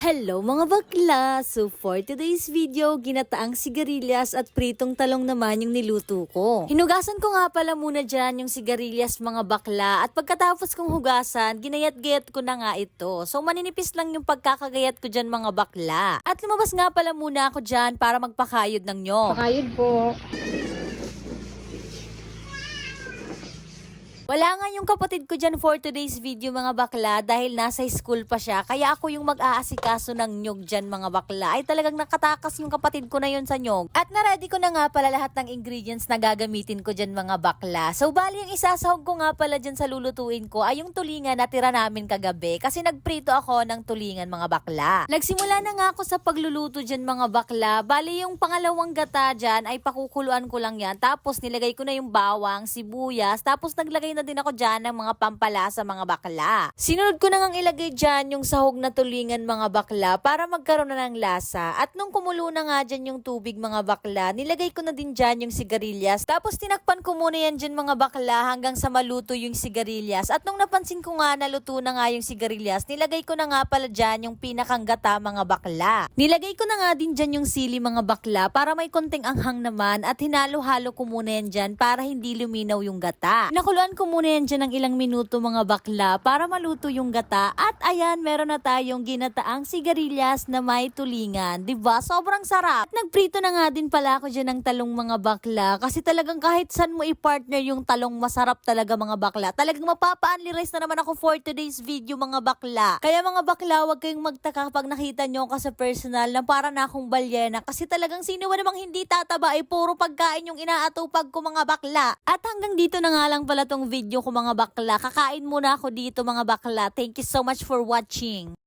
Hello mga bakla! So for today's video, ginataang sigarilyas at pritong talong naman yung niluto ko. Hinugasan ko nga pala muna dyan yung sigarilyas mga bakla at pagkatapos kong hugasan, ginayat-gayat ko na nga ito. So maninipis lang yung pagkakagayat ko dyan mga bakla. At lumabas nga pala muna ako dyan para magpakayod ng nyog. Pakayod po. Wala nga yung kapatid ko dyan for today's video mga bakla dahil nasa school pa siya. Kaya ako yung mag-aasikaso ng nyog dyan mga bakla. Ay talagang nakatakas yung kapatid ko na yun sa nyog. At na-ready ko na nga pala lahat ng ingredients na gagamitin ko dyan mga bakla. So bali yung isasahog ko nga pala dyan sa lulutuin ko ay yung tulingan na tira namin kagabi. Kasi nagprito ako ng tulingan mga bakla. Nagsimula na nga ako sa pagluluto dyan mga bakla. Bali yung pangalawang gata dyan ay pakukuluan ko lang yan. Tapos nilagay ko na yung bawang, sibuyas. Tapos naglagay na din ako dyan ng mga pampalasa mga bakla. Sinunod ko na ngang ilagay dyan yung sahog na tulingan mga bakla para magkaroon na ng lasa. At nung kumulo na nga dyan yung tubig mga bakla, nilagay ko na din dyan yung sigarilyas. Tapos tinakpan ko muna yan dyan mga bakla hanggang sa maluto yung sigarilyas. At nung napansin ko nga naluto na nga yung sigarilyas, nilagay ko na nga pala dyan yung pinakang gata mga bakla. Nilagay ko na nga din dyan yung sili mga bakla para may konting anghang naman at hinalo-halo ko muna yan dyan para hindi luminaw yung gata. Nakuluan ko muna yan dyan ng ilang minuto mga bakla para maluto yung gata at ayan meron na tayong ginataang sigarilyas na may tulingan. Diba? Sobrang sarap. At nagprito na nga din pala ako dyan ng talong mga bakla kasi talagang kahit saan mo i-partner yung talong masarap talaga mga bakla. Talagang mapapa-unli-rice na naman ako for today's video mga bakla. Kaya mga bakla wag kayong magtaka kapag nakita nyo ka sa personal na para na akong balyena kasi talagang sino ba namang hindi tataba ay puro pagkain yung inaatupag ko mga bakla. At hanggang dito na nga lang pala tong video ko mga bakla. Kakain muna ako dito mga bakla. Thank you so much for watching.